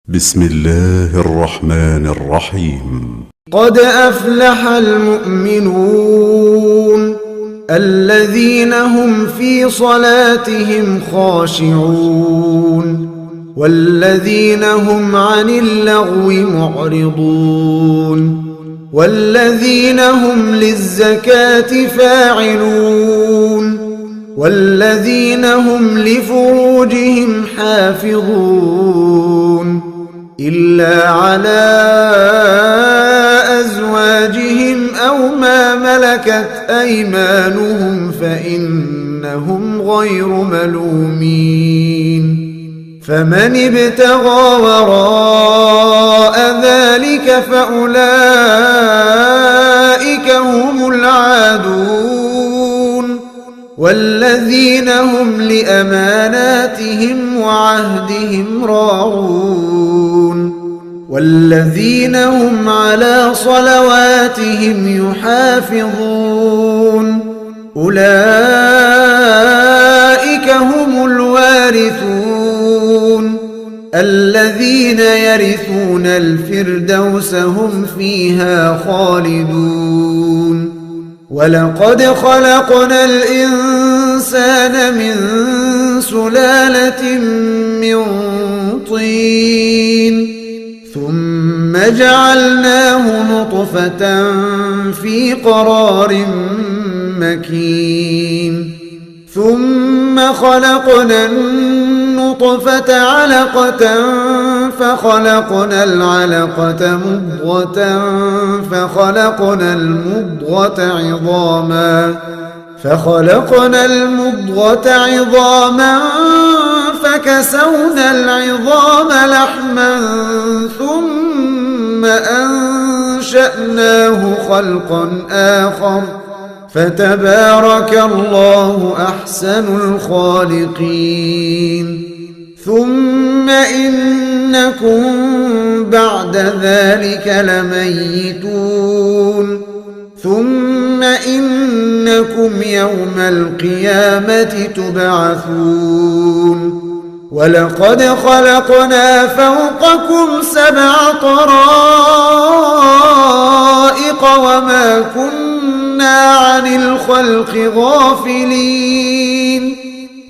بسم الله الرحمن الرحيم. قد أفلح المؤمنون الذين هم في صلاتهم خاشعون والذين هم عن اللغو معرضون والذين هم للزكاة فاعلون والذين هم لفروجهم حافظون إلا على أزواجهم أو ما ملكت أيمانهم فإنهم غير ملومين فمن ابتغى وراء ذلك فأولئك هم العادون والذين هم لأماناتهم وعهدهم راعون والذين هم على صلواتهم يحافظون أولئك هم الوارثون الذين يرثون الفردوس هم فيها خالدون ولقد خلقنا الإنسان من سلالة من طين ثم جعلناه نطفة في قرار مكين ثم خلقنا النطفة علقة فخلقنا العلقة مضغة فخلقنا المضغة عظاما فكسونا العظام لحما ثم أنشأناه خلقا آخر فتبارك الله أحسن الخالقين ثم إنكم بعد ذلك لميتون ثم إنكم يوم القيامة تبعثون ولقد خلقنا فوقكم 7 طرائق وما كنا عن الخلق غافلين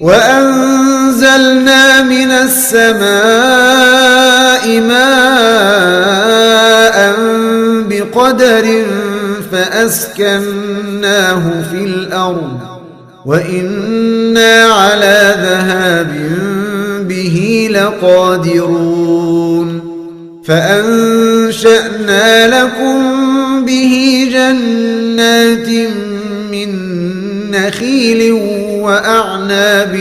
وأنزلنا من السماء ماء بقدر فأسكناه في الأرض وإنا على ذهاب به لقادرون فأنشأنا لكم به جنات من نخيل وأعناب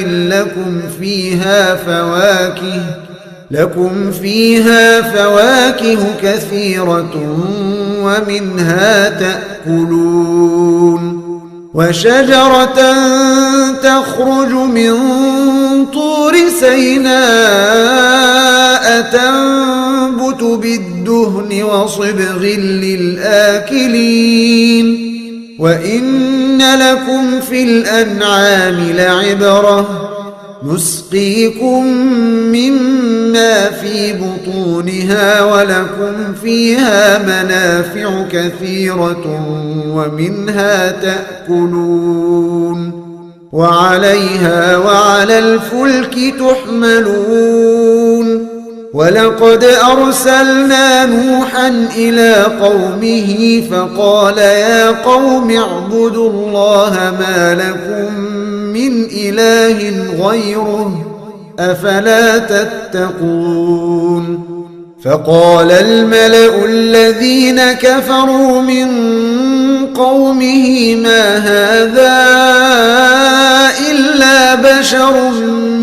لكم فيها فواكه كثيرة ومنها تأكلون وشجرة تخرج من طور سيناء تنبت بالدهن وصبغ للآكلين وإن لكم في الأنعام لعبرة نسقيكم مما في بطونها ولكم فيها منافع كثيرة ومنها تأكلون وعليها وعلى الفلك تحملون ولقد أرسلنا نوحا إلى قومه فقال يا قوم اعبدوا الله ما لكم من إله غيره أفلا تتقون فقال الملأ الذين كفروا من قومه ما هذا إلا بشر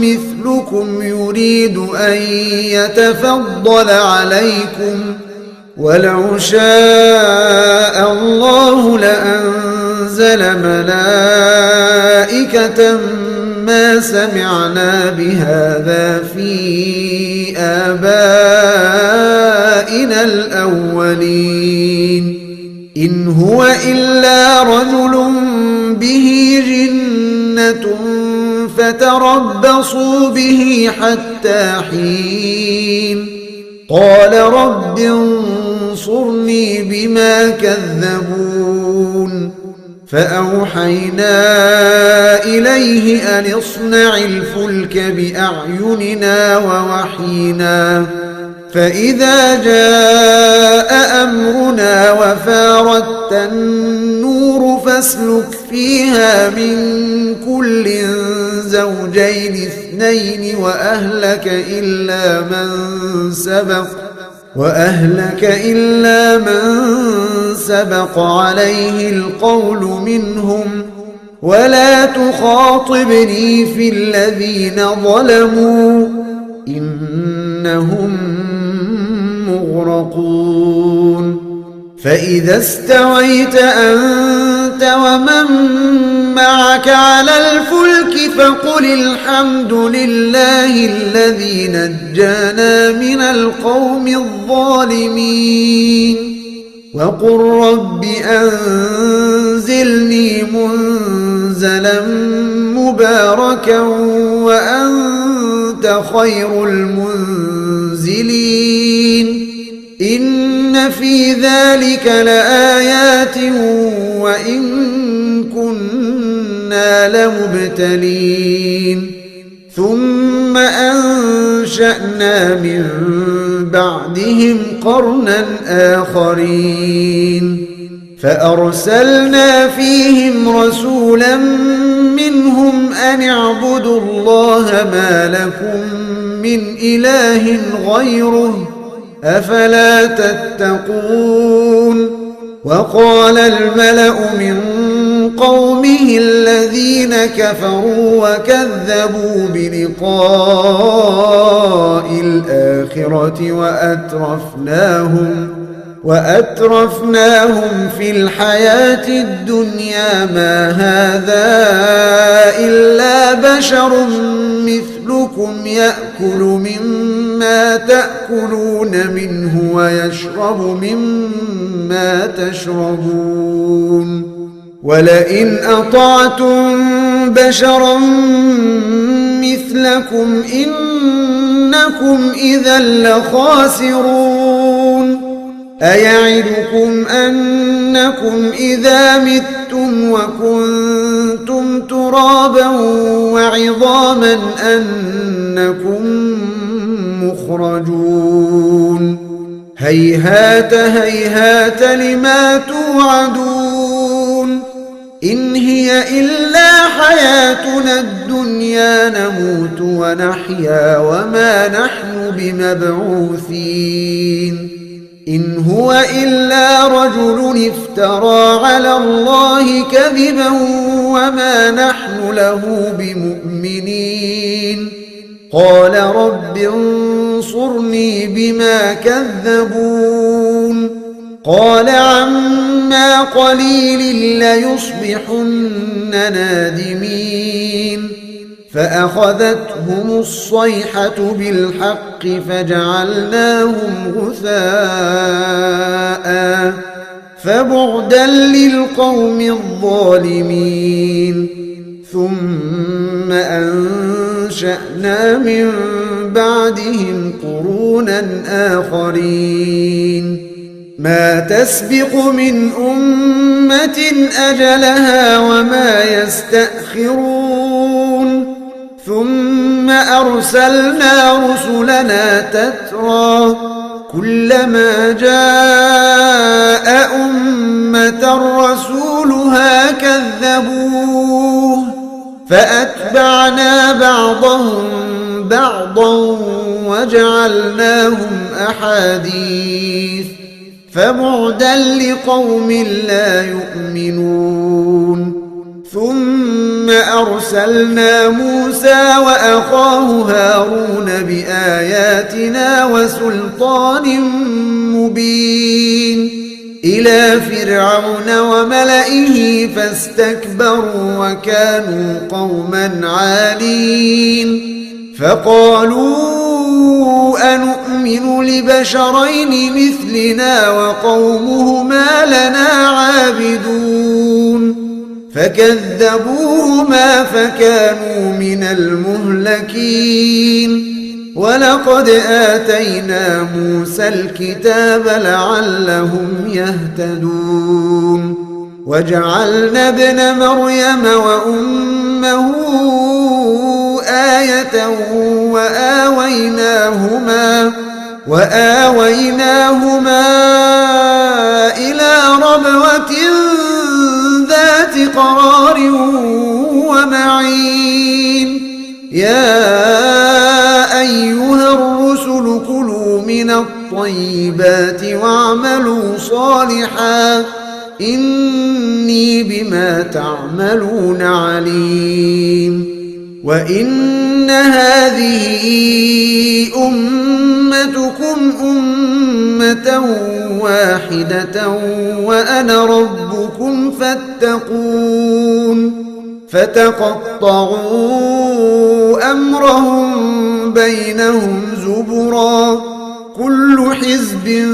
مثلكم يريد أن يتفضل عليكم ولو شاء الله لأنزل ملائكة ما سمعنا بهذا في آبائنا الأولين إن هو إلا رجل به جنة فتربصوا به حتى حين قال رب انصرني بما كذبون فأوحينا إليه أن اصنع الفلك بأعيننا ووحينا فإذا جاء أمرنا وفارت النور فاسلك فيها من كل زوجين اثنين وأهلك إلا من سبق عليه القول منهم ولا تخاطبني في الذين ظلموا إنهم مغرقون فإذا استويت أنت ومن معك على الفلك فقل الحمد لله الذي نجانا من القوم الظالمين وقل رب أنزلني منزلا مباركا وأنت خير المنزلين إن في ذلك لآيات وإن كنا لمبتلين ثم أنشأنا من بعدهم قرنا آخرين فأرسلنا فيهم رسولا منهم أن اعبدوا الله ما لكم من إله غيره أفلا تتقون وقال الملأ من قومه الذين كفروا وكذبوا بلقاء الآخرة وأترفناهم في الحياة الدنيا ما هذا إلا بشر مثلكم يأكل مما تأكلون منه ويشرب مما تشربون ولئن أطعتم بشرا مثلكم إنكم إذا لخاسرون أيعدكم أنكم إذا متم وكنتم ترابا وعظاما أنكم مخرجون هيهات هيهات لما توعدون إن هي إلا حياتنا الدنيا نموت ونحيا وما نحن بمبعوثين إن هو إلا رجل افترى على الله كذبا وما نحن له بمؤمنين قال رب انصرني بما كذبون قال عما قليل ليصبحن نادمين فأخذتهم الصيحة بالحق فجعلناهم غثاء فبعدا للقوم الظالمين ثم أنشأنا من بعدهم قرونا آخرين ما تسبق من أمة أجلها وما يستأخرون ثم أرسلنا رسلنا تترى كلما جاء أمة رسولها كذبوه فأتبعنا بعضهم بعضا وجعلناهم أحاديث فبعدا لقوم لا يؤمنون ثم أرسلنا موسى وأخاه هارون بآياتنا وسلطان مبين إلى فرعون وملئه فاستكبروا وكانوا قوما عالين فقالوا أنؤمن لبشرين مثلنا وقومهما لنا عابدون فكذبوهما فكانوا من المهلكين ولقد آتينا موسى الكتاب لعلهم يهتدون وجعلنا ابن مريم وأمه آية وآويناهما إلى ربوة ذات قرار ومعين يا أيها الرسل كلوا من الطيبات واعملوا صالحا إني بما تعملون عليم وإن هذه أمتكم أمة واحدة وأنا ربكم فاتقون فتقطعوا أمرهم بينهم زبرا كل حزب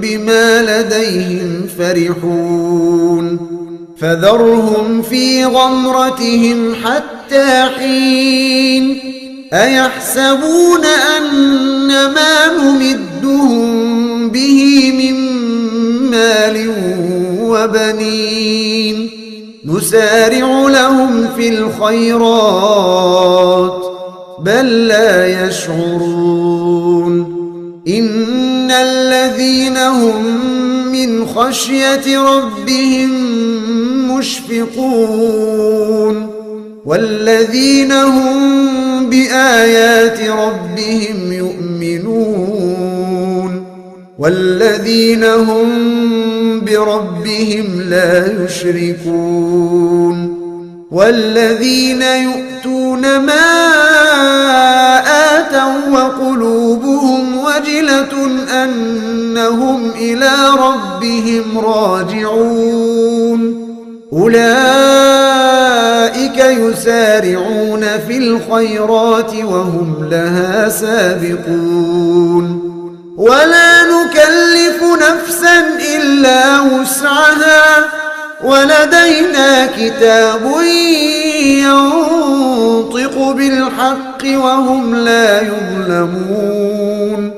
بما لديهم فرحون فذرهم في غمرتهم حتى حين أيحسبون أن ما نمدهم به من مال وبنين نسارع لهم في الخيرات بل لا يشعرون إن الذين هم من خشية ربهم مشفقون والذين هم بآيات ربهم يؤمنون والذين هم بربهم لا يشركون والذين يؤتون ما آتوا وقلوبهم وجلة أنهم إلى ربهم راجعون أولئك يسارعون في الخيرات وهم لها سابقون ولا نكلف نفسا إلا وسعها ولدينا كتاب ينطق بالحق وهم لا يظلمون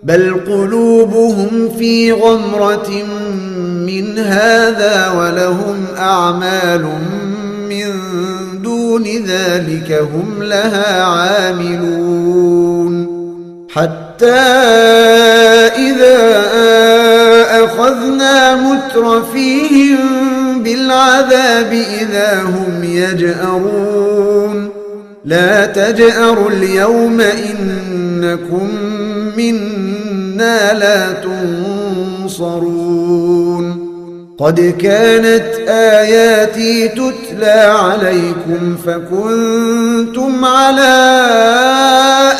بل قلوبهم في غمرة من هذا ولهم أعمال من دون ذلك هم لها عاملون حتى إذا أخذنا مترفيهم بالعذاب إذا هم يجأرون لا تجأروا اليوم إنكم منا لا تنصرون قد كانت آياتي تتلى عليكم فكنتم على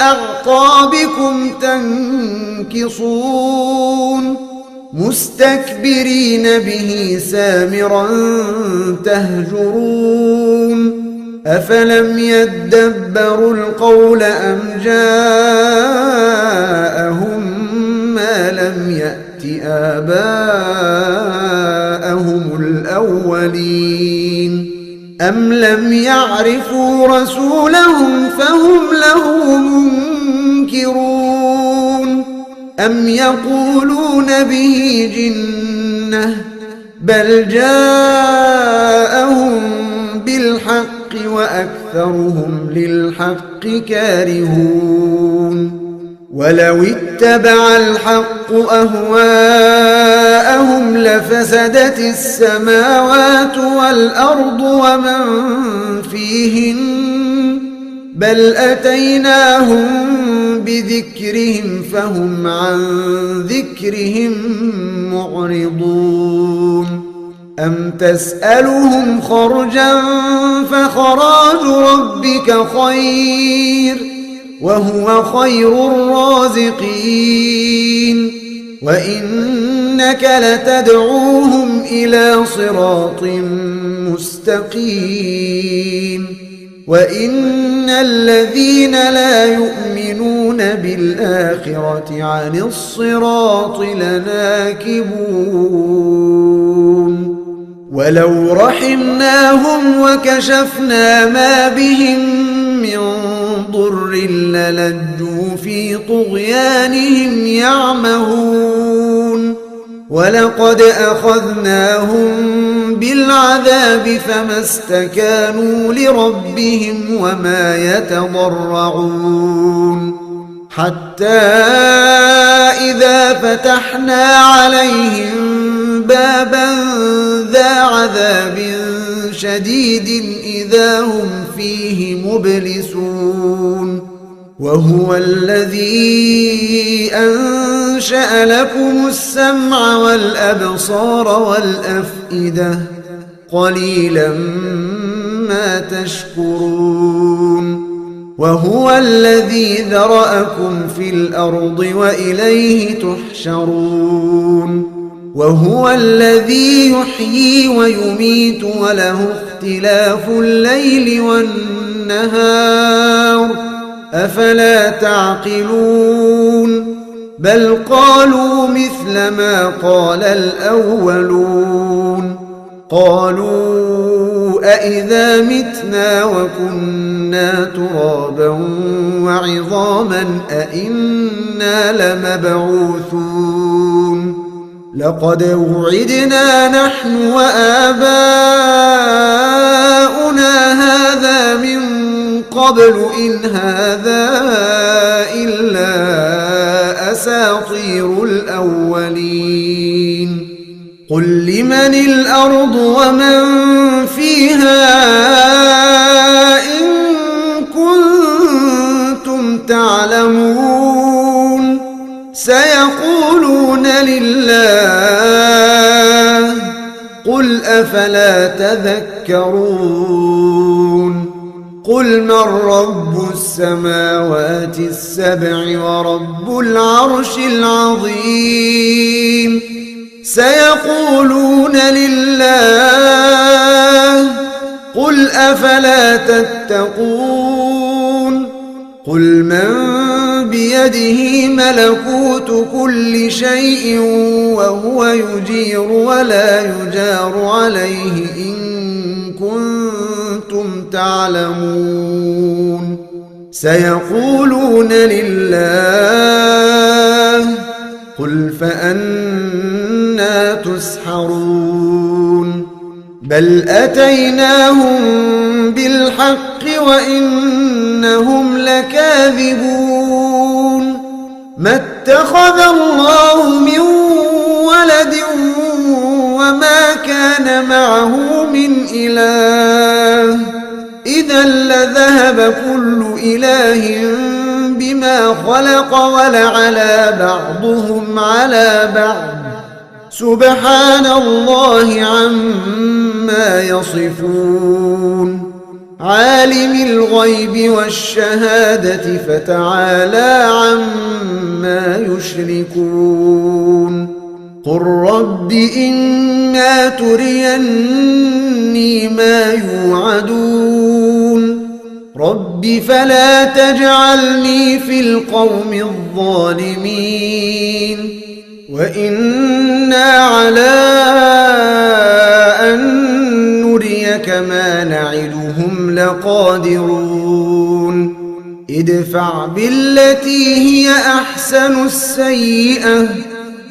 أعقابكم تنكصون مستكبرين به سامرا تهجرون أفلم يدبروا القول أم جاءهم ما لم يأت آباءهم الأولين أم لم يعرفوا رسولهم فهم له منكرون أم يقولون به جنة بل جاءهم بالحق وأكثرهم للحق كارهون ولو اتبع الحق أهواءهم لفسدت السماوات والأرض ومن فيهن بل أتيناهم بذكرهم فهم عن ذكرهم معرضون أم تسألهم خرجا فخراج ربك خير وهو خير الرازقين وإنك لتدعوهم إلى صراط مستقيم وإن الذين لا يؤمنون بالآخرة عن الصراط لناكبون ولو رحمناهم وكشفنا ما بهم من ضر للجوا في طغيانهم يعمهون ولقد أخذناهم بالعذاب فما استكانوا لربهم وما يتضرعون حتى إذا فتحنا عليهم بابا ذا عذاب شديد إذا هم فيه مبلسون وهو الذي أنشأ لكم السمع والأبصار والأفئدة قليلا ما تشكرون وهو الذي ذرأكم في الأرض وإليه تحشرون وهو الذي يحيي ويميت وله اختلاف الليل والنهار أفلا تعقلون بل قالوا مثل ما قال الأولون قالوا أإذا متنا وكنا ترابا وعظاما أإنا لمبعوثون لقد وعدنا نحن وآباؤنا هذا من قبل إن هذا إلا أساطير الأولين قل لمن الأرض ومن فيها إن كنتم تعلمون سيقولون لله قل أفلا تذكرون قل من رب السماوات السبع ورب العرش العظيم سيقولون لله قل أفلا تتقون قل من بيده ملكوت كل شيء وهو يجير ولا يجار عليه إن كنتم تعلمون سيقولون لله قل فأنا تسحرون بل أتيناهم بالحق وإنهم لكاذبون ما اتخذ الله من ولد وما كان معه من إله إذا لذهب كل إله بما خلق ولعلى بعضهم على بعض سبحان الله عما يصفون عالم الغيب والشهادة فتعالى عما يشركون قل رب إما تريني ما يوعدون رب فلا تجعلني في القوم الظالمين وإنا على أن نريك ما نعدهم لقادرون ادفع بالتي هي أحسن السيئة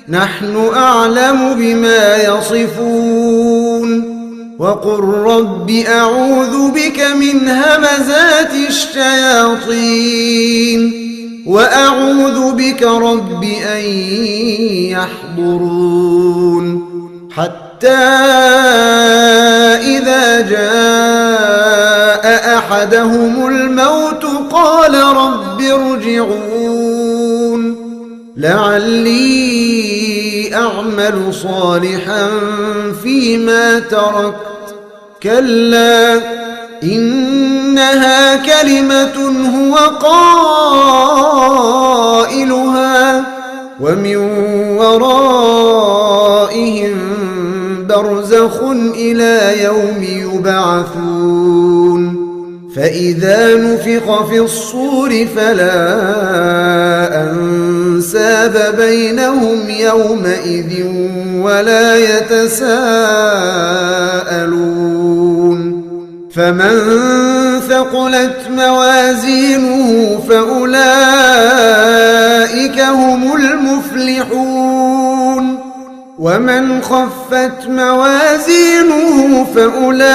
نحن أعلم بما يصفون وقل رب أعوذ بك من همزات الشياطين وأعوذ بك رب أن يحضرون حتى إذا جاء أحدهم الموت قال رب ارجعون لعلي أعمل صالحا فيما تركت كلا إنها كلمة هو قائلها ومن ورائهم برزخ إلى يوم يبعثون فإذا نفخ في الصور فلا أنساب بينهم يومئذ ولا يتساءلون فمن ثقلت موازينه فأولئك هم المفلحون ومن خفت موازينه فأولئك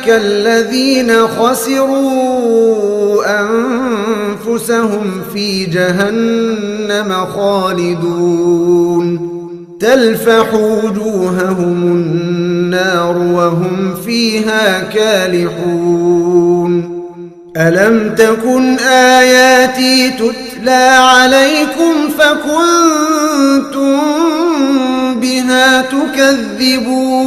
الذين خسروا أنفسهم في جهنم خالدون تلفح وجوههم النار وهم فيها كالحون ألم تكن آياتي تتلى عليكم فكنتم بها تكذبون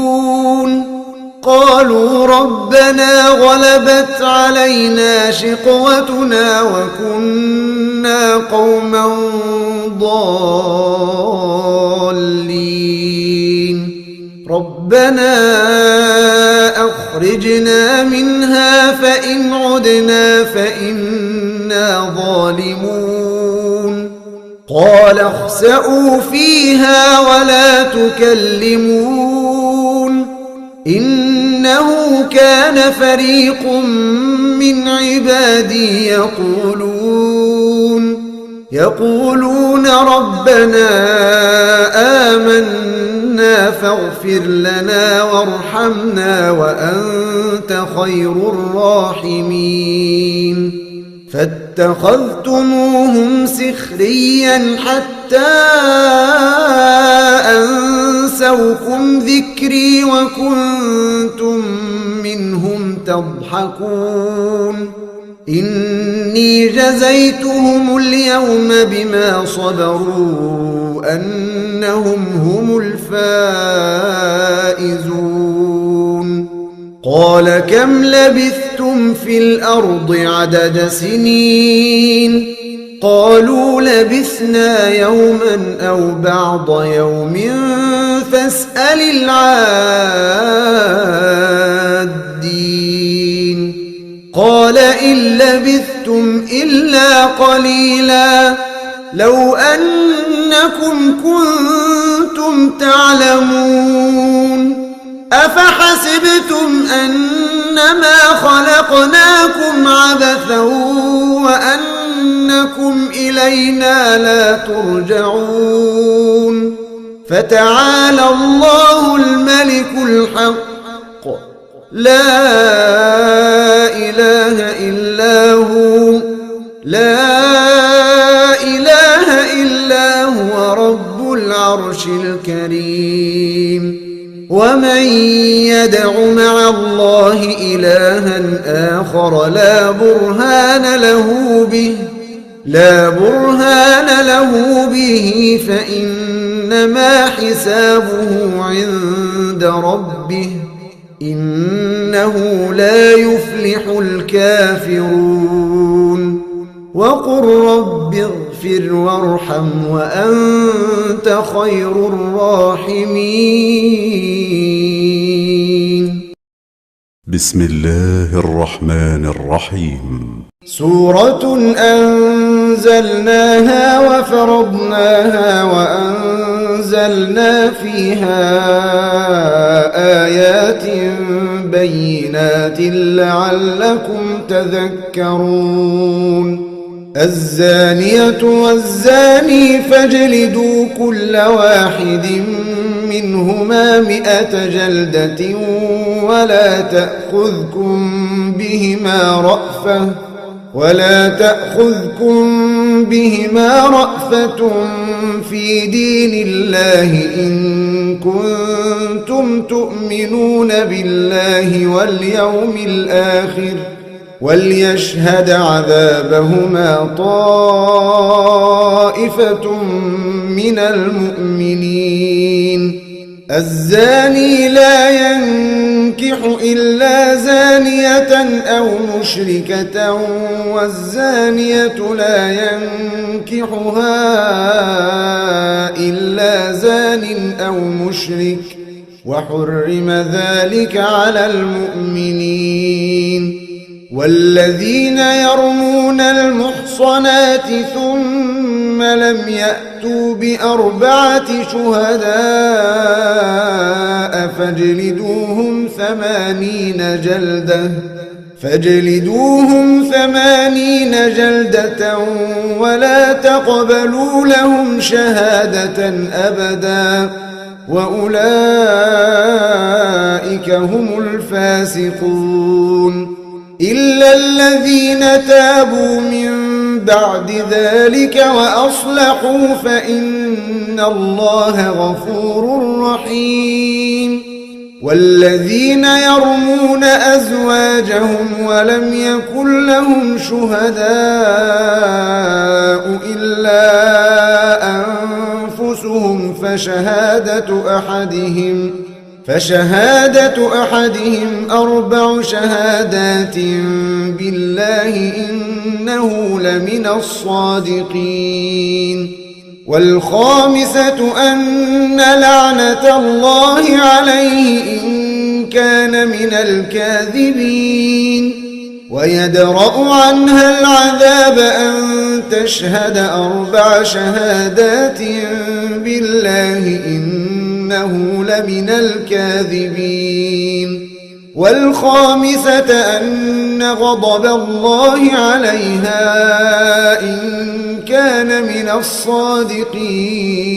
قالوا ربنا غلبت علينا شقوتنا وكنا قوما ضالين ربنا أخرجنا منها فإن عدنا فإنا ظالمون قال اخسئوا فيها ولا تكلمون إنه كان فريق من عبادي يقولون ربنا آمنا فاغفر لنا وارحمنا وأنت خير الراحمين فاتخذتموهم سخريا حتى أنسوكم ذكري وكنتم منهم تضحكون إني جزيتهم اليوم بما صبروا أنهم هم الفائزون قال كم لبثتم في الأرض عدد سنين قالوا لبثنا يوما أو بعض يوم فاسأل العادين قال إن لبثتم إلا قليلا لو أنكم كنتم تعلمون أفحسبتم أنما خلقناكم عبثا وأنكم إلينا لا ترجعون فتعالى الله الملك الحق لا إله إلا هو رب العرش الكريم ومن يدع مع الله إلها آخر لا برهان له به فإنما حسابه عند ربه إنه لا يفلح الكافرون وقل رب اغفر وارحم وأنت خير الراحمين بسم الله الرحمن الرحيم سورة أنزلناها وفرضناها وأنزلنا فيها آيات بينات لعلكم تذكرون الزانية والزاني فاجلدوا كل واحد منهما 100 جلدة ولا تأخذكم بهما رأفة في دين الله إن كنتم تؤمنون بالله واليوم الآخر وليشهد عذابهما طائفة من المؤمنين الزاني لا ينكح إلا زانية أو مشركة والزانية لا ينكحها إلا زان أو مشرك وحرم ذلك على المؤمنين والذين يرمون المحصنات ثم لم يأتوا ب4 شهداء فاجلدوهم 80 جلدة ولا تقبلوا لهم شهادة أبدا وأولئك هم الفاسقون إلا الذين تابوا من بعد ذلك وأصلحوا فإن الله غفور رحيم والذين يرمون أزواجهم ولم يكن لهم شهداء إلا أنفسهم فشهادة أحدهم 4 شهادات بالله إنه لمن الصادقين والخامسة أن لعنة الله عليه إن كان من الكاذبين ويدرأ عنها العذاب أن تشهد 4 شهادات بالله إنه لمن الكاذبين والخامسة أن غضب الله عليها إن كان من الصادقين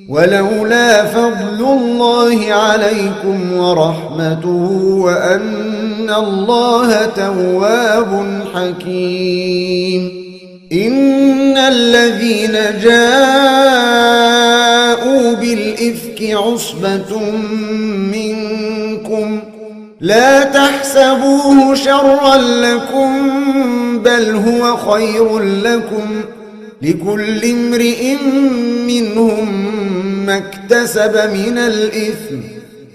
ولولا فضل الله عليكم ورحمته وأن الله تواب حكيم إن الذين جاءوا بالإفك عصبة منكم لا تحسبوه شرا لكم بل هو خير لكم لكل امرئ منهم ما اكتسب من الإثم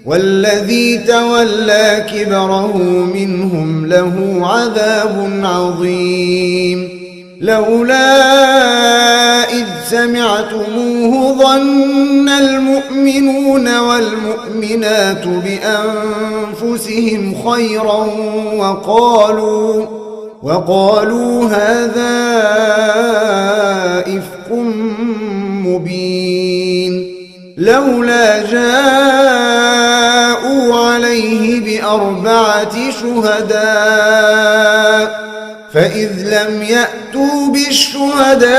والذي تولى كبره منهم له عذاب عظيم لولا إذ سمعتموه ظن المؤمنون والمؤمنات بأنفسهم خيرا وقالوا هذا إفك مبين لولا جاءوا عليه ب4 شهداء فإذ لم يأتوا بالشهداء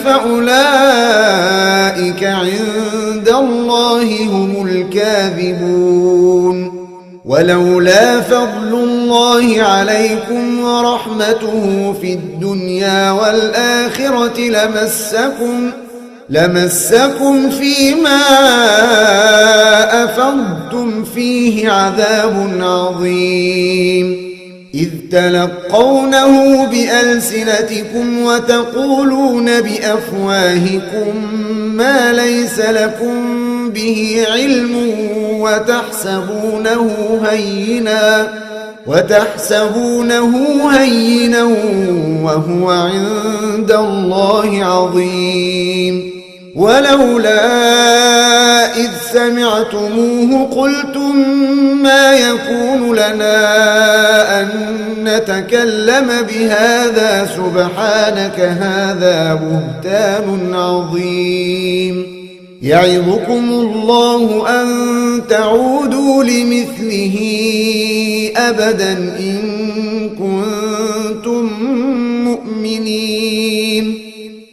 فأولئك عند الله هم الكاذبون ولولا فضل الله عليكم ورحمته في الدنيا والآخرة لمسكم فيما أفضتم فيه عذاب عظيم إذ تلقونه بألسنتكم وتقولون بأفواهكم ما ليس لكم به علم وتحسبونه هينا وهو عند الله عظيم ولولا إذ سمعتموه قلتم ما يكون لنا أن نتكلم بهذا سبحانك هذا بهتان عظيم يعظكم الله أن تعودوا لمثله أبدا إن كنتم مؤمنين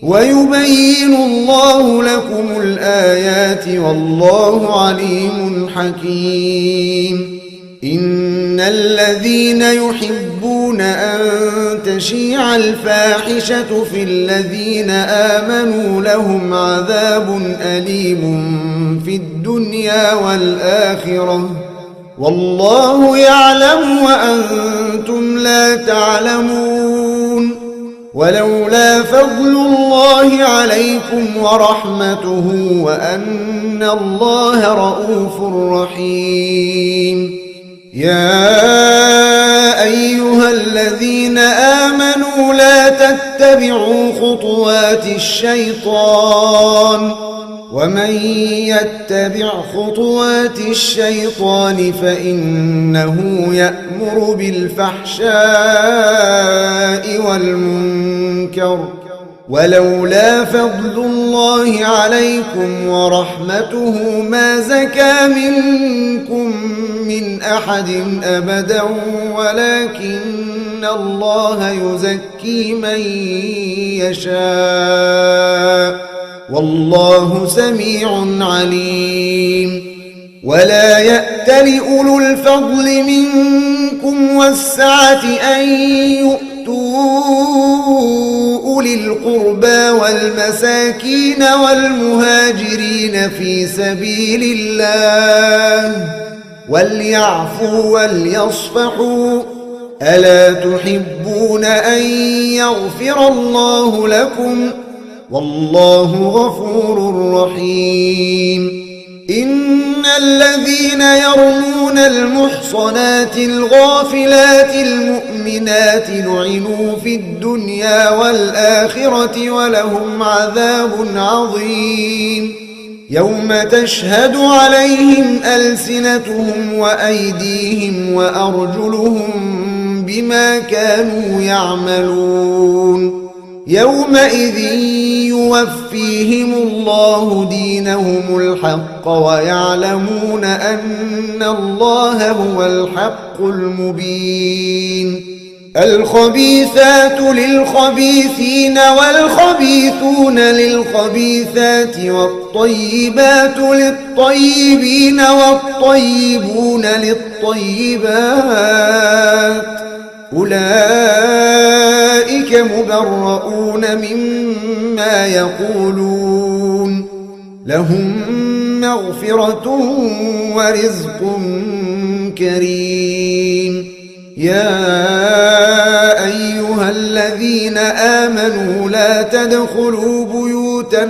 ويبين الله لكم الآيات والله عليم حكيم إن الذين يحبون أن تشيع الفاحشة في الذين آمنوا لهم عذاب أليم في الدنيا والآخرة والله يعلم وأنتم لا تعلمون ولولا فضل الله عليكم ورحمته وأن الله رؤوف رحيم يا أيها الذين آمنوا لا تتبعوا خطوات الشيطان ومن يتبع خطوات الشيطان فإنه يأمر بالفحشاء والمنكر ولولا فضل الله عليكم ورحمته ما زكى منكم من أحد أبدا ولكن الله يزكي من يشاء والله سميع عليم. ولا يأتل أولو الفضل منكم والسعة أن يؤتوا أولي القربى والمساكين والمهاجرين في سبيل الله وليعفوا وليصفحوا ألا تحبون أن يغفر الله لكم والله غفور رحيم. إن الذين يرمون المحصنات الغافلات المؤمنات لعنوا في الدنيا والآخرة ولهم عذاب عظيم. يوم تشهد عليهم ألسنتهم وأيديهم وأرجلهم بما كانوا يعملون. يومئذ يوفيهم الله دينهم الحق ويعلمون أن الله هو الحق المبين. الخبيثات للخبيثين والخبيثون للخبيثات والطيبات للطيبين والطيبون للطيبات أولئك مبرؤون مما يقولون لهم مغفرة ورزق كريم. يا أيها الذين آمنوا لا تدخلوا بيوتا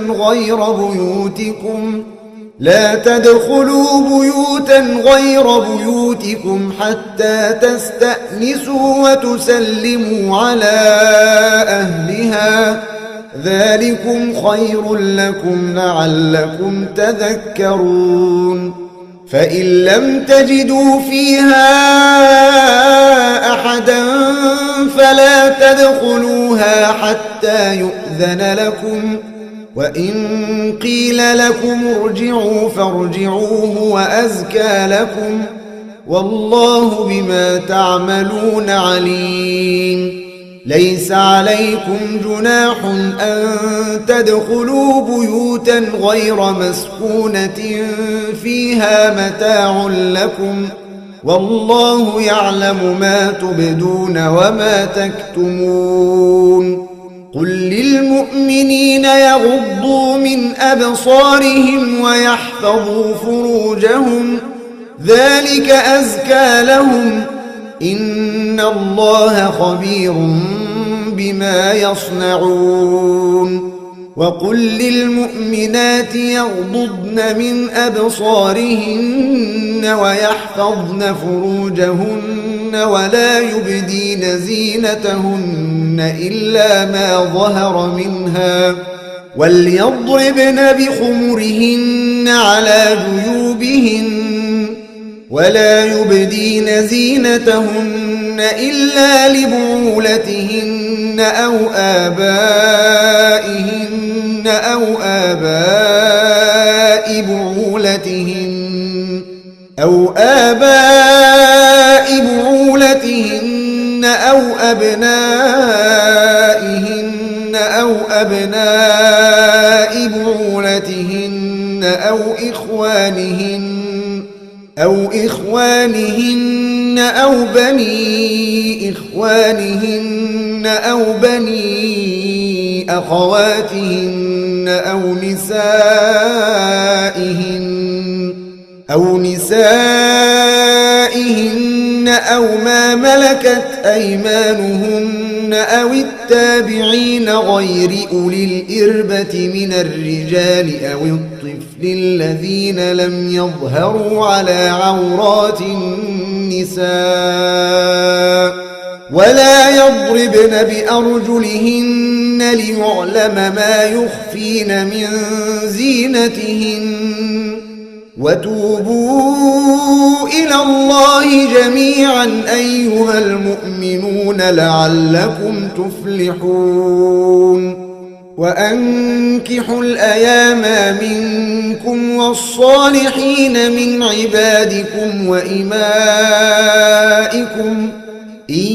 غير بيوتكم حتى تستأنسوا وتسلموا على أهلها ذلكم خير لكم لعلكم تذكرون. فإن لم تجدوا فيها أحدا فلا تدخلوها حتى يؤذن لكم وإن قيل لكم ارجعوا فارجعوا هو أزكى لكم والله بما تعملون عليم. ليس عليكم جناح أن تدخلوا بيوتا غير مسكونة فيها متاع لكم والله يعلم ما تبدون وما تكتمون. قل للمؤمنين يغضوا من أبصارهم ويحفظوا فروجهم ذلك أزكى لهم إن الله خبير بما يصنعون. وقل للمؤمنات يغضضن من أبصارهن ويحفظن فروجهن ولا يبدين زينتهن إلا ما ظهر منها وليضربن بخمرهن على جيوبهن ولا يبدين زينتهن إلا لبعولتهن أو آبائهن أو آباء بعولتهن أو أبنائهن أو أبناء بعولتهن أو إخوانهن أو بني إخوانهن أو بني أخواتهن أو نسائهن أو ما ملكت أيمانهن أو التابعين غير أولي الإربة من الرجال أو الطفل الذين لم يظهروا على عورات النساء ولا يضربن بأرجلهن ليعلم ما يخفين من زينتهن وتوبوا إلى الله جميعا أيها المؤمنون لعلكم تفلحون. وأنكحوا الأيام منكم والصالحين من عبادكم وإمائكم إن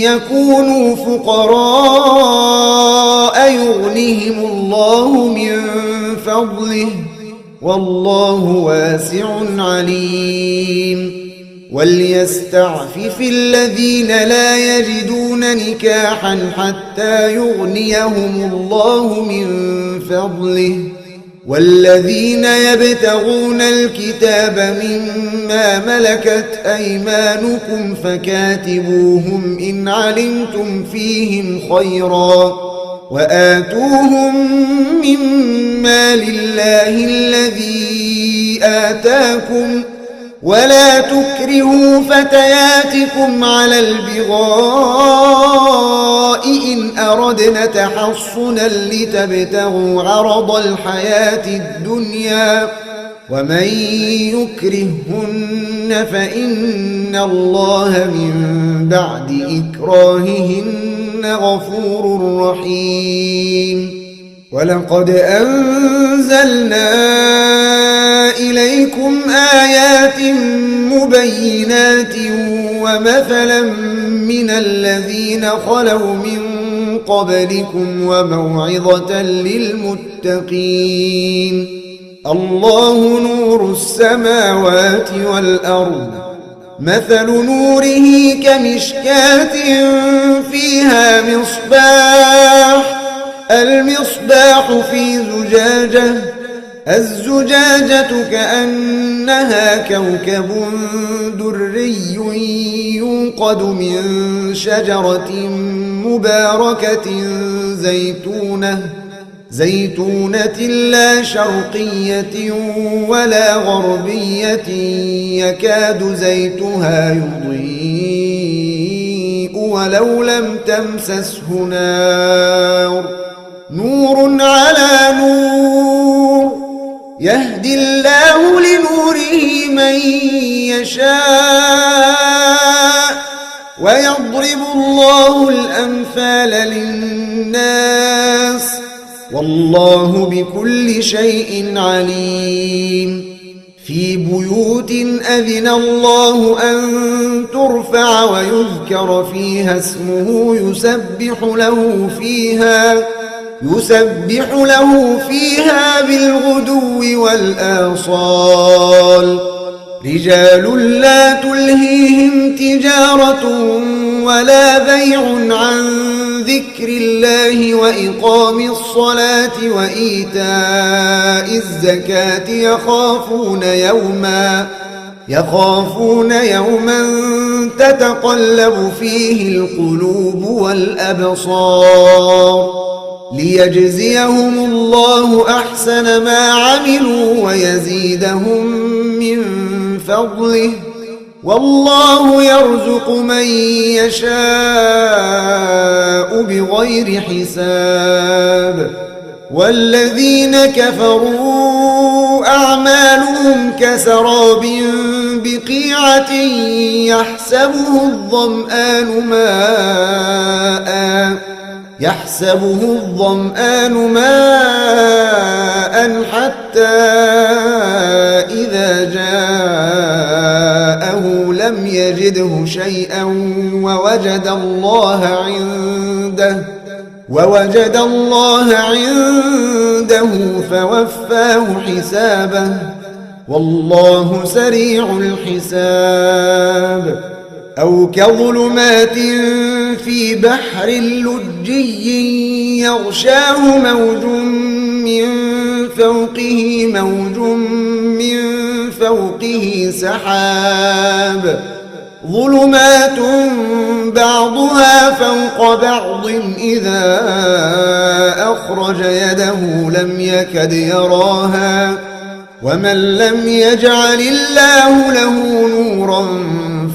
يكونوا فقراء يغنهم الله من فضله والله واسع عليم وليستعفف الذين لا يجدون نكاحا حتى يغنيهم الله من فضله والذين يبتغون الكتاب مما ملكت أيمانكم فكاتبوهم إن علمتم فيهم خيرا وآتوهم مما لله الذي آتاكم ولا تكرهوا فتياتكم على البغاء إن أردنا تحصنا لتبتغوا عرض الحياة الدنيا ومن يكرهن فإن الله من بعد إكراههن غفور رحيم ولقد أنزلنا إليكم آيات مبينات ومثلا من الذين خلوا من قبلكم وموعظة للمتقين الله نور السماوات والأرض مثل نوره كمشكاة فيها مصباح المصباح في زجاجة الزجاجة كأنها كوكب دري يوقد من شجرة مباركة زيتونة لا شرقية ولا غربية يكاد زيتها يضيء ولو لم تمسسه نور على نور يهدي الله لنوره من يشاء ويضرب الله الأمثال للناس والله بكل شيء عليم في بيوت أذن الله أن ترفع ويذكر فيها اسمه يسبح له فيها بالغدو والآصال رجال لا تلهيهم تجارة ولا بيع عن ذكر الله وإقام الصلاة وإيتاء الزكاة يخافون يوما تتقلب فيه القلوب والأبصار ليجزيهم الله أحسن ما عملوا ويزيدهم من فضله والله يرزق من يشاء بغير حساب والذين كفروا أعمالهم كسراب بقيعة يحسبه الظمآن ماء حتى إذا جاءه لم يجده شيئا ووجد الله عنده فوفاه حسابه والله سريع الحساب أو كظلمات في بحر لجي يغشاه موج من فوقه سحاب ظلمات بعضها فوق بعض إذا أخرج يده لم يكد يراها ومن لم يجعل الله له نورا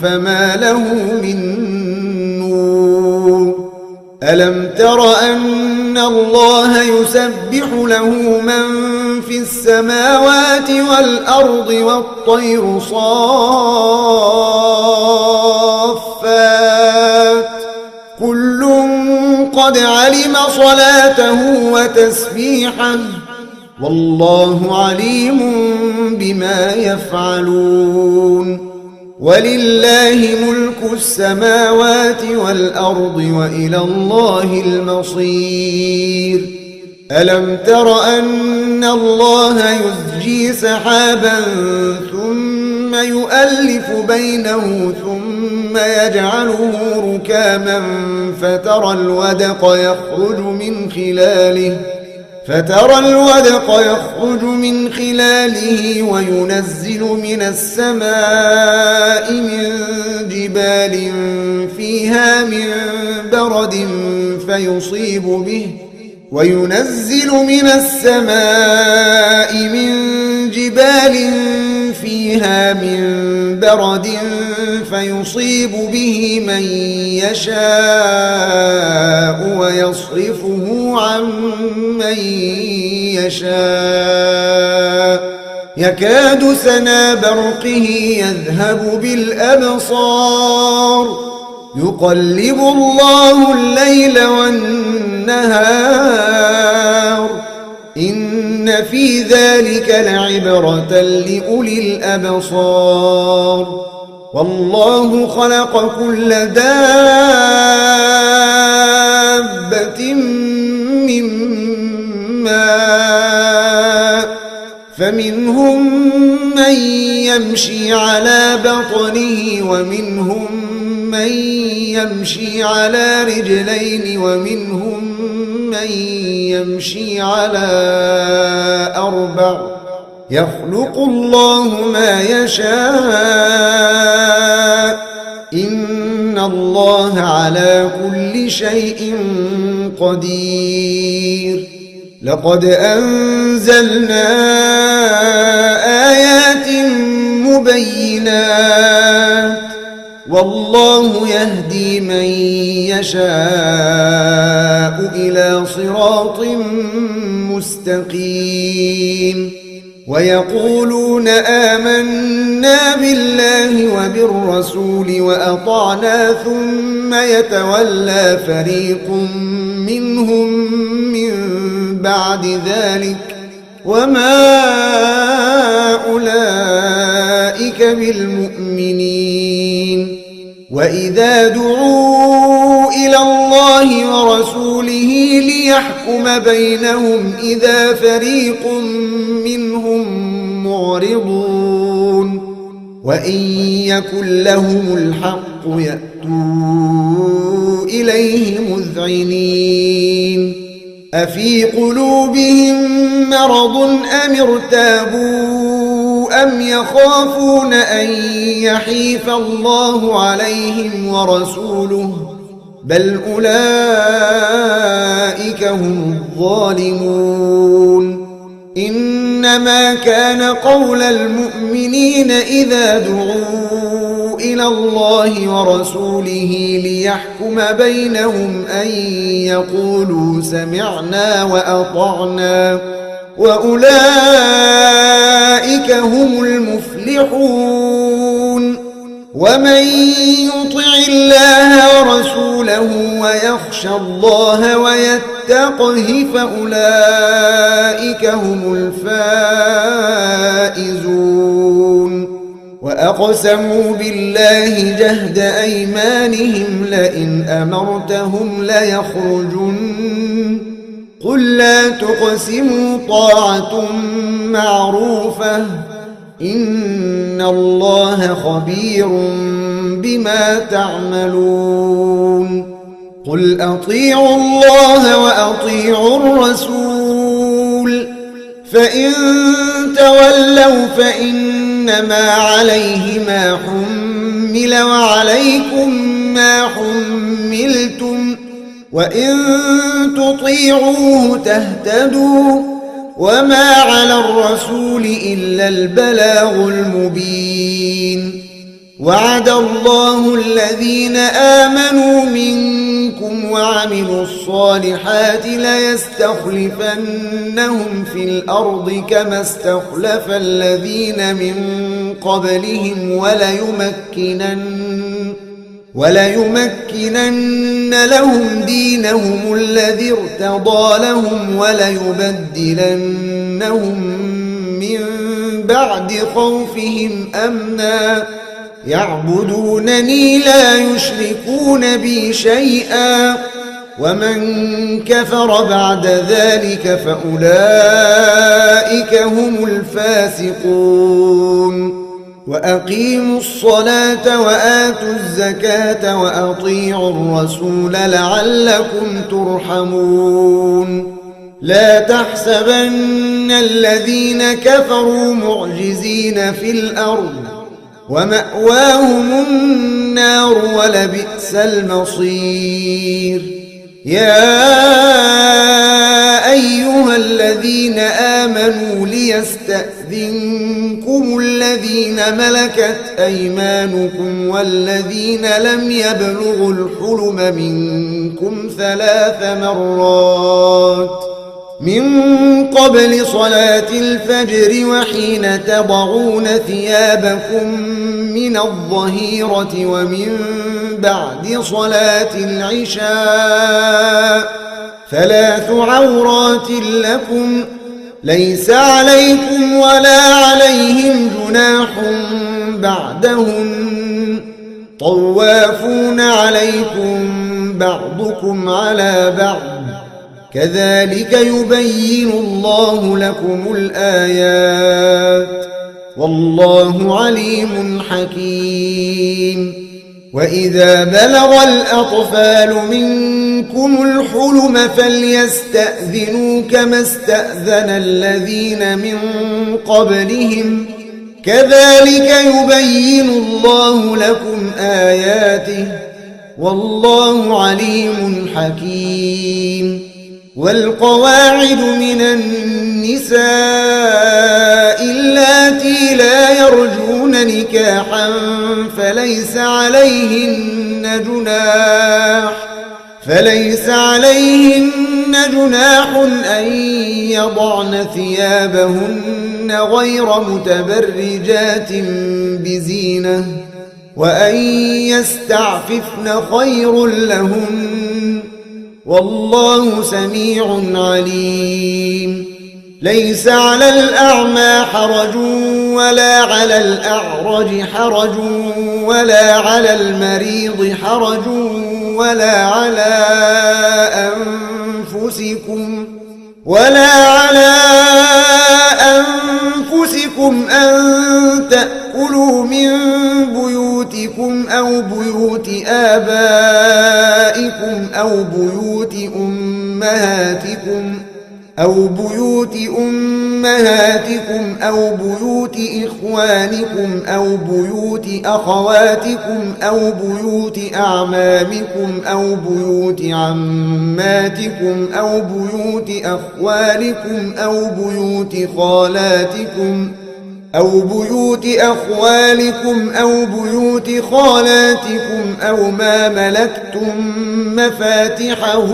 فما له من نور ألم تر أن الله يسبح له من في السماوات والأرض والطير صافات كل قد علم صلاته وتسبيحه والله عليم بما يفعلون ولله ملك السماوات والأرض وإلى الله المصير ألم تر أن الله يزجي سحابا ثم يؤلف بينه ثم يجعله ركاما فترى الودق يخرج من خلاله وينزل من السماء من جبال فيها من برد فيصيب به من يشاء ويصرفه عن من يشاء يكاد سنا برقه يذهب بالأبصار يقلب الله الليل والنهار إن في ذلك لعبرة لأولي الأبصار والله خلق كل دابة من ماء فمنهم من يمشي على بطنه ومنهم من يمشي على رجلين ومنهم من يمشي على أربع يخلق الله ما يشاء إن الله على كل شيء قدير لقد أنزلنا آيات مبينات والله يهدي من يشاء إلى صراط مستقيم ويقولون آمنا بالله وبالرسول وأطعنا ثم يتولى فريق منهم من بعد ذلك وما أولئك بالمؤمنين وإذا دعوا إلى الله ورسوله ليحكم بينهم إذا فريق منهم معرضون وإن يكن لهم الحق يأتوا إليه مذعنين أفي قلوبهم مرض أم ارتابوا أم يخافون أن يحيف الله عليهم ورسوله بل أولئك هم الظالمون إنما كان قول المؤمنين إذا دعوا إلى الله ورسوله ليحكم بينهم أن يقولوا سمعنا وأطعنا وأولئك هم المفلحون ومن يطع الله ورسوله ويخشى الله ويتقه فأولئك هم الفائزون وأقسموا بالله جهد أيمانهم لئن أمرتهم ليخرجن قل لا تقسموا طاعة معروفة إن الله خبير بما تعملون قل أطيعوا الله وأطيعوا الرسول فإن تولوا فإنما عليه ما حمل وعليكم ما حملتم وإن تطيعوه تهتدوا وما على الرسول إلا البلاغ المبين وعد الله الذين آمنوا منكم وعملوا الصالحات ليستخلفنهم في الأرض كما استخلف وليمكنن لهم دينهم الذي ارتضى لهم وليبدلنهم من بعد خوفهم أمنا يعبدونني لا يشركون بي شيئا ومن كفر بعد ذلك فأولئك هم الفاسقون وأقيموا الصلاة وآتوا الزكاة وأطيعوا الرسول لعلكم ترحمون لا تحسبن الذين كفروا معجزين في الأرض ومأواهم النار ولبئس المصير يا أيها الذين آمنوا ليستأذنكم الذين ملكت أيمانكم والذين لم يبلغوا الحلم منكم 3 مرات من قبل صلاة الفجر وحين تضعون ثيابكم من الظهيرة ومن بعد صلاة العشاء 3 عورات لكم ليس عليكم ولا عليهم جناح بعدهن طوافون عليكم بعضكم على بعض كذلك يبين الله لكم الآيات والله عليم حكيم وإذا بلغ الأطفال منكم الحلم فليستأذنوا كما استأذن الذين من قبلهم كذلك يبين الله لكم آياته والله عليم حكيم والقواعد من النساء اللاتي لا يرجون نكاحا فليس عليهن جناح أن يضعن ثيابهن غير متبرجات بزينة وأن يستعففن خير لهن والله سميع عليم ليس على الأعمى حرج ولا على الأعرج حرج ولا على المريض حرج ولا على أنفسكم أن تأكلوا من بيوتكم أو بيوت آبائكم أو بيوت أمهاتكم أو بيوت إخوانكم أو بيوت أخواتكم أو بيوت أعمامكم أو بيوت عماتكم أو بيوت أخوالكم أو بيوت خالاتكم أو بيوت أخوالكم أو بيوت خالاتكم أو ما ملكتم مفاتحه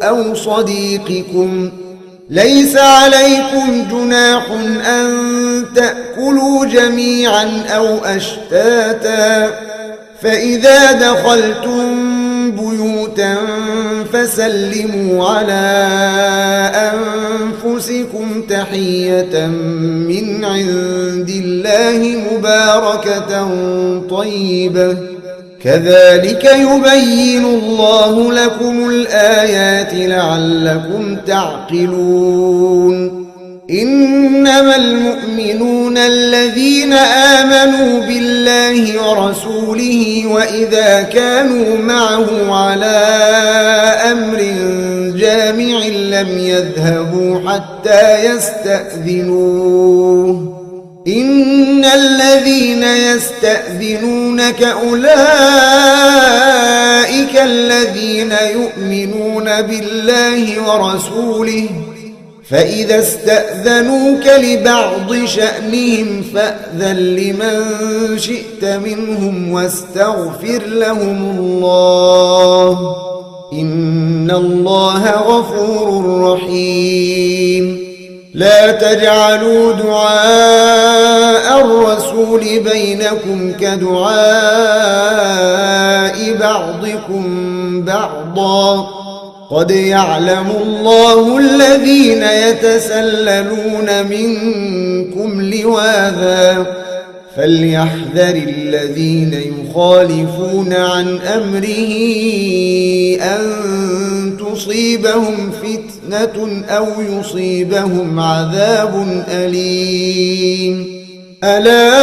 أو صديقكم ليس عليكم جناح أن تأكلوا جميعا أو أشتاتا فإذا دخلتم بيوتا فسلموا على أنفسكم تحية من عند الله مباركة طيبة كذلك يبين الله لكم الآيات لعلكم تعقلون إنما المؤمنون الذين آمنوا بالله ورسوله وإذا كانوا معه على أمر جامع لم يذهبوا حتى يستأذنوه إن الذين يستأذنونك أولئك الذين يؤمنون بالله ورسوله فإذا استأذنوك لبعض شأنهم فأذن لمن شئت منهم واستغفر لهم الله إن الله غفور رحيم لا تجعلوا دعاء الرسول الرسول بينكم كدعاء بعضكم بعضا قد يعلم الله الذين يتسللون منكم لواذا فليحذر الذين يخالفون عن أمره أن تصيبهم فتنة أو يصيبهم عذاب أليم ألا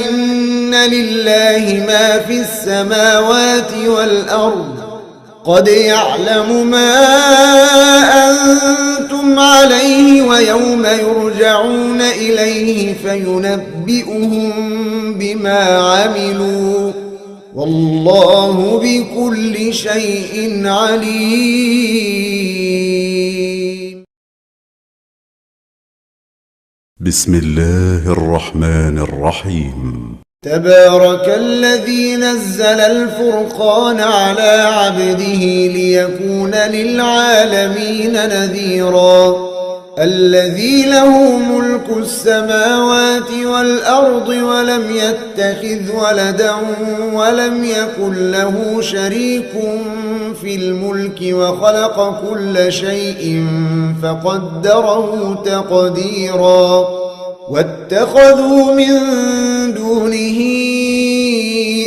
إن لله ما في السماوات والأرض قد يعلم ما أنتم عليه ويوم يرجعون إليه فينبئهم بما عملوا والله بكل شيء عليم. بسم الله الرحمن الرحيم. تبارك الذي نزل الفرقان على عبده ليكون للعالمين نذيرا الذي له ملك السماوات والأرض ولم يتخذ ولدا ولم يكن له شريك في الملك وخلق كل شيء فقدره تقديرا واتخذوا من دونه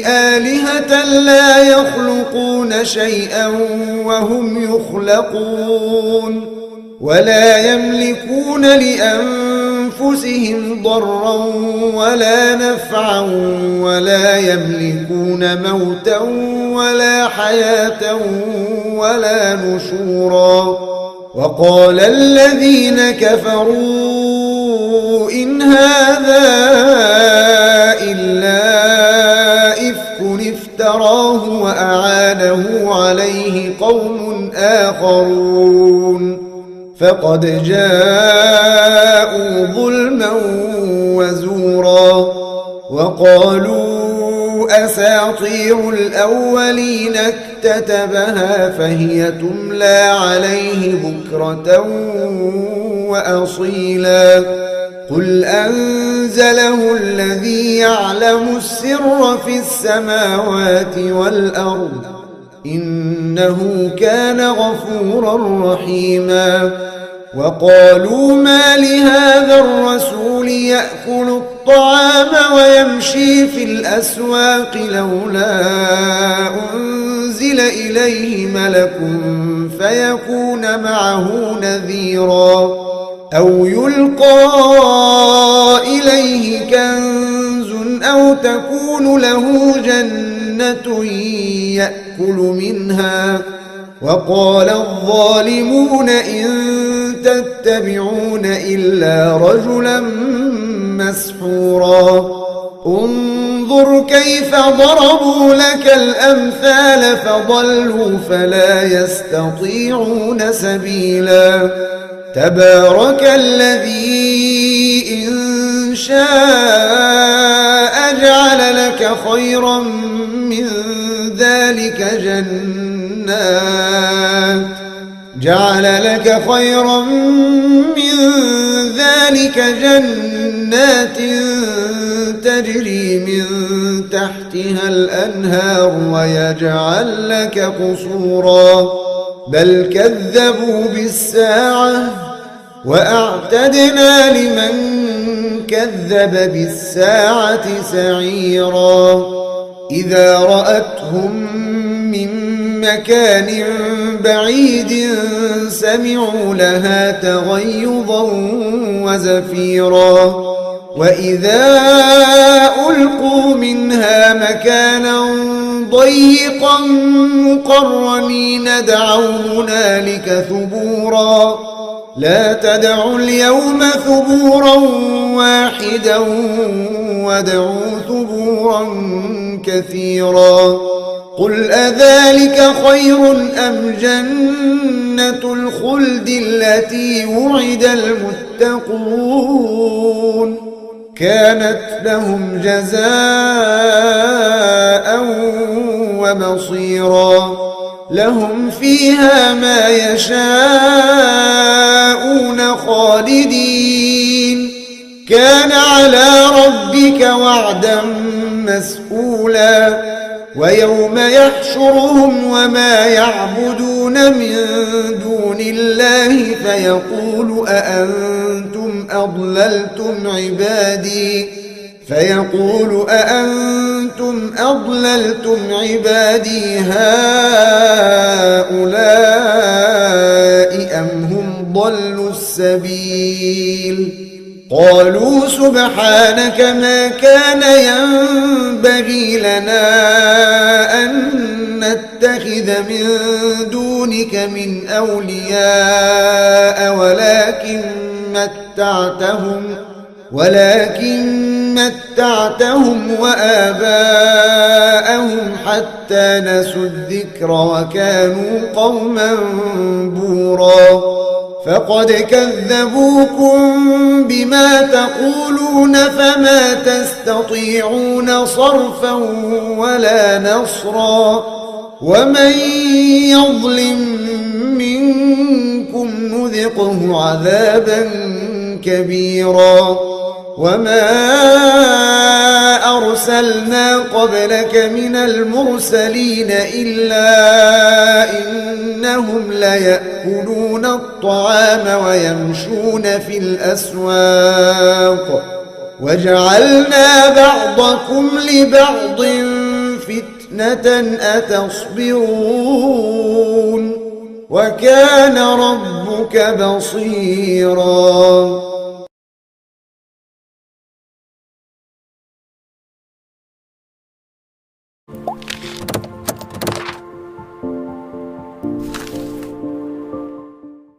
آلهة لا يخلقون شيئا وهم يخلقون ولا يملكون لأنفسهم ضرا ولا نفعا ولا يملكون موتا ولا حياة ولا نشورا وقال الذين كفروا إن هذا إلا إفك افتراه وأعانه عليه قوم آخرون فقد جاءوا ظلما وزورا وقالوا أساطير الأولين اكتتبها فهي تملى عليه بكرة وأصيلا قل أنزله الذي يعلم السر في السماوات والأرض إنه كان غفورا رحيما وقالوا ما لهذا الرسول يأكل الطعام ويمشي في الأسواق لولا أنزل إليه ملك فيكون معه نذيرا أو يلقى إليه كنز أو تكون له جنة يأكل منها وقال الظالمون إن تتبعون إلا رجلا مسحورا انظر كيف ضربوا لك الأمثال فضلوا فلا يستطيعون سبيلا تبارك الذي إن شاء جعل لك خيرا من ذلك جنات تجري من تحتها الأنهار ويجعل لك قصورا بل كذبوا بالساعة وأعتدنا لمن كذب بالساعة سعيرا إذا رأتهم من مكان بعيد سمعوا لها تغيظا وزفيرا وإذا ألقوا منها مكانا ضيقا مقرنين دعوا هنالك ثبورا لا تدعوا اليوم ثبورا واحدا وادعوا ثبورا كثيرا قل أذلك خير أم جنة الخلد التي وعد المتقون كانت لهم جزاء ومصيرا لهم فيها ما يشاءون خالدين كان على ربك وعدا مسئولا ويوم يحشرهم وما يعبدون من دون الله فيقول أأنتم أضللتم عبادي هؤلاء أم هم ضلوا السبيل قالوا سبحانك ما كان ينبغي لنا أن نتخذ من دونك من أولياء ولكن متعتهم وآباءهم حتى نسوا الذكر وكانوا قوما بورا فقد كذبوكم بما تقولون فما تستطيعون صرفا ولا نصرا ومن يظلم منكم نذقه عذابا كبيرا وما أرسلنا قبلك من المرسلين إلا إنهم ليأكلون الطعام ويمشون في الأسواق وجعلنا بعضكم لبعض فتنة أتصبرون وكان ربك بصيرا.